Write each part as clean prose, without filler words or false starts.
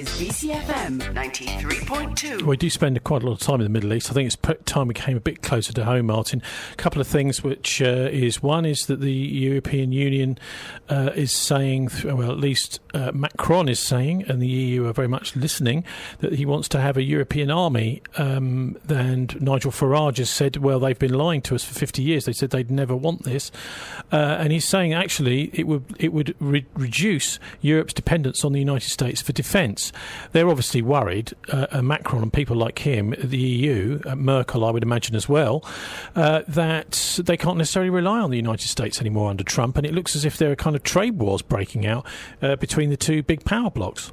is BCFM 93.2. We do spend quite a lot of time in the Middle East. I think it's time we came a bit closer to home, Martin. A couple of things which one is that the European Union is saying, well, at least Macron is saying, and the EU are very much listening, that he wants to have a European army. And Nigel Farage has said, well, they've been lying to us for 50 years. They said they'd never want this. And he's saying, actually, it would reduce Europe's dependence on the United States for defence. They're obviously worried, Macron and people like him, the EU, Merkel, I would imagine as well, that they can't necessarily rely on the United States anymore under Trump, and it looks as if there are kind of trade wars breaking out between the two big power blocs.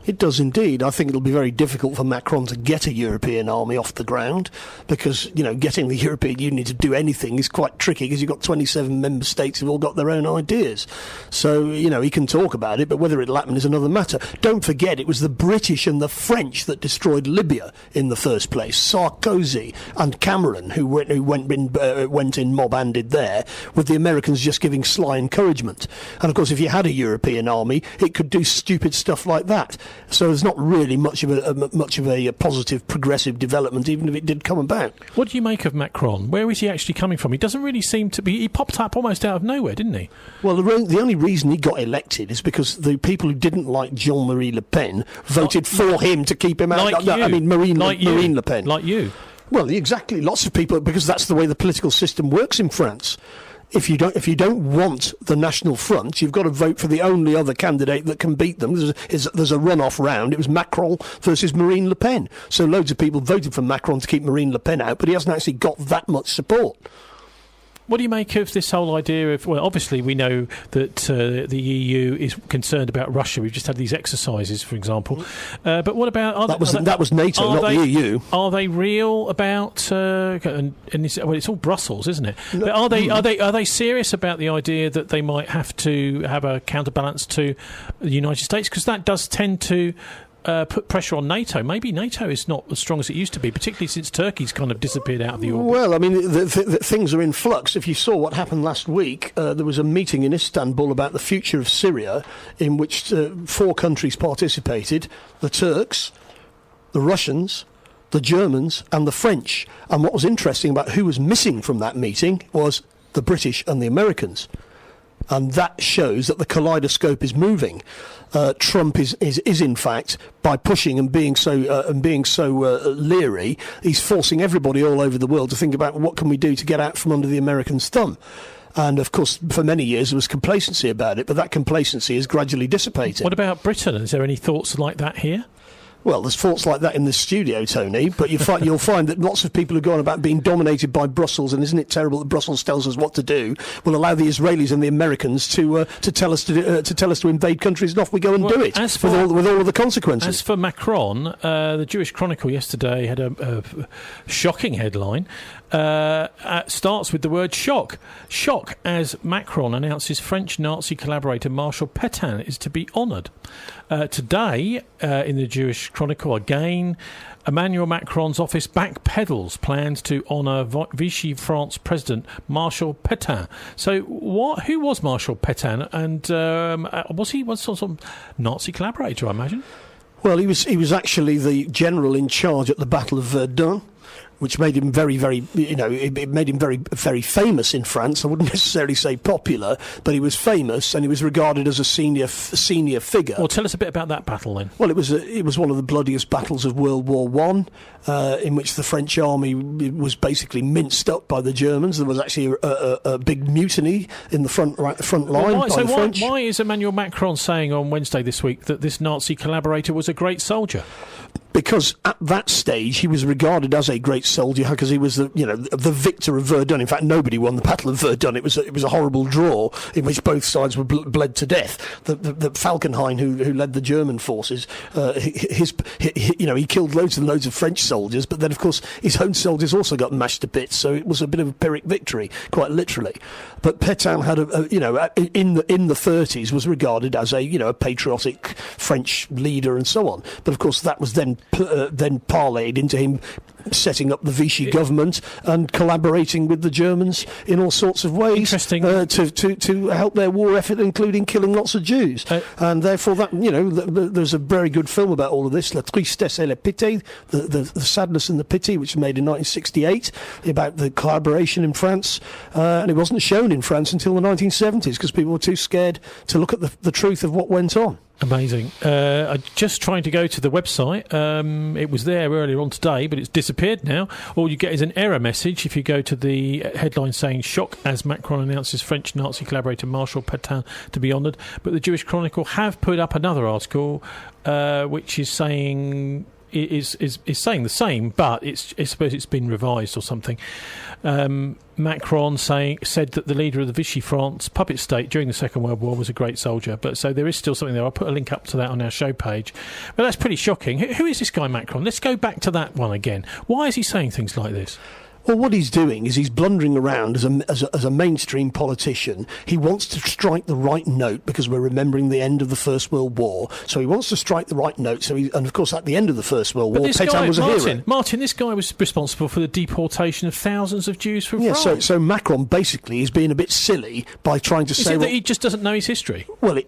It does indeed. I think it'll be very difficult for Macron to get a European army off the ground because, getting the European Union to do anything is quite tricky because you've got 27 member states who've all got their own ideas. So, he can talk about it, but whether it'll happen is another matter. Don't forget, it was the British and the French that destroyed Libya in the first place. Sarkozy and Cameron, who went in mob-handed there, with the Americans just giving sly encouragement. And, of course, if you had a European army, it could do stupid stuff like that. So there's not really much of a positive, progressive development, even if it did come about. What do you make of Macron? Where is he actually coming from? He doesn't really seem to be... He popped up almost out of nowhere, didn't he? Well, the only reason he got elected is because the people who didn't like Jean-Marie Le Pen voted for him to keep him out. Marine Le Pen. Like you. Well, exactly. Lots of people, because that's the way the political system works in France. If you don't want the National Front, you've got to vote for the only other candidate that can beat them. There's a runoff round. It was Macron versus Marine Le Pen. So loads of people voted for Macron to keep Marine Le Pen out, but he hasn't actually got that much support. What do you make of this whole idea of... Well, obviously, we know that the EU is concerned about Russia. We've just had these exercises, for example. But what about... That was NATO, not the EU. Are they real about... it's all Brussels, isn't it? No, but are they serious about the idea that they might have to have a counterbalance to the United States? Because that does tend to... put pressure on NATO. Maybe NATO is not as strong as it used to be, particularly since Turkey's kind of disappeared out of the orbit. Well, I mean, the things are in flux. If you saw what happened last week, there was a meeting in Istanbul about the future of Syria, in which 4 countries participated: the Turks, the Russians, the Germans and the French. And what was interesting about who was missing from that meeting was the British and the Americans. And that shows that the kaleidoscope is moving. Trump is in fact, by pushing and being so leery, he's forcing everybody all over the world to think about what can we do to get out from under the Americans' thumb. And, of course, for many years there was complacency about it, but that complacency is gradually dissipating. What about Britain? Is there any thoughts like that here? Well, there's thoughts like that in the studio, Tony, but you'll find that lots of people who go on about being dominated by Brussels, and isn't it terrible that Brussels tells us what to do, will allow the Israelis and the Americans to tell us to invade countries, and off we go and do it with all of the consequences. As for Macron, the Jewish Chronicle yesterday had a shocking headline. Starts with the word shock. Shock as Macron announces French Nazi collaborator Marshal Petain is to be honoured. Today, in the Jewish Chronicle again, Emmanuel Macron's office backpedals plans to honour Vichy France President Marshal Petain. So, who was Marshal Petain, and was he sort of Nazi collaborator, I imagine? Well, he was actually the general in charge at the Battle of Verdun, which made him very, very, it made him very, very famous in France. I wouldn't necessarily say popular, but he was famous, and he was regarded as a senior figure. Well, tell us a bit about that battle then. Well, it was one of the bloodiest battles of World War I, in which the French army was basically minced up by the Germans. There was actually a big mutiny in the front line by the French. Why is Emmanuel Macron saying on Wednesday this week that this Nazi collaborator was a great soldier? Because at that stage he was regarded as a great soldier because he was the victor of Verdun. In fact, nobody won the Battle of Verdun. It was a horrible draw in which both sides were bled to death. The Falkenhayn, who led the German forces, he killed loads and loads of French soldiers, but then of course his own soldiers also got mashed to bits. So it was a bit of a Pyrrhic victory, quite literally. But Pétain had in the 30s was regarded as a patriotic French leader and so on. But of course that was then then parlayed into him setting up the Vichy government and collaborating with the Germans in all sorts of ways to help their war effort, including killing lots of Jews. And therefore, that there's a very good film about all of this, La Tristesse et la Pitié, the sadness and the pity, which was made in 1968, about the collaboration in France. And it wasn't shown in France until the 1970s because people were too scared to look at the truth of what went on. Amazing. I'm just trying to go to the website. It was there earlier on today, but it's disappeared now. All you get is an error message if you go to the headline saying shock as Macron announces French Nazi collaborator Marshal Petain to be honoured. But the Jewish Chronicle have put up another article which is saying is saying the same, but I suppose it's been revised or something. Macron said that the leader of the Vichy France puppet state during the Second World War was a great soldier. But so there is still something there. I'll put a link up to that on our show page. But that's pretty shocking. Who is this guy Macron? Let's go back to that one again. Why is he saying things like this? Well, what he's doing is he's blundering around as a mainstream politician. He wants to strike the right note because we're remembering the end of the First World War. So he wants to strike the right note. And of course, at the end of the First World War, Pétain was a hero. Martin, this guy was responsible for the deportation of thousands of Jews from France. So Macron basically is being a bit silly by trying to say... Is it that he just doesn't know his history? Well,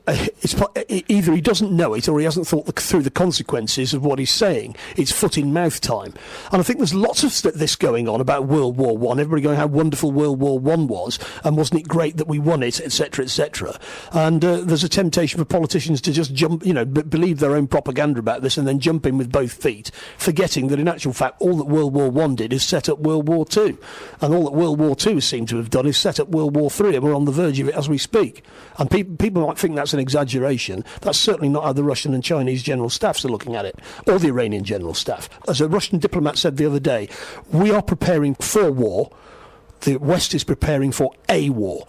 either he doesn't know it or he hasn't thought through the consequences of what he's saying. It's foot-in-mouth time. And I think there's lots of this going on about World War I. Everybody going how wonderful World War I was, and wasn't it great that we won it, etc., etc. And there's a temptation for politicians to just jump, believe their own propaganda about this and then jump in with both feet, forgetting that in actual fact all that World War I did is set up World War II, and all that World War II seemed to have done is set up World War III, and we're on the verge of it as we speak. And people might think that's an exaggeration. That's certainly not how the Russian and Chinese general staffs are looking at it, or the Iranian general staff. As a Russian diplomat said the other day, we are preparing for war, the West is preparing for a war.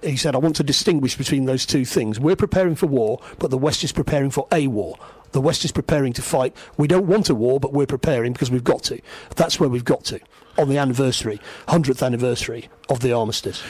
He said, I want to distinguish between those two things. We're preparing for war, but the West is preparing for a war. The West is preparing to fight. We don't want a war, but we're preparing because we've got to. That's where we've got to, on the 100th anniversary of the armistice.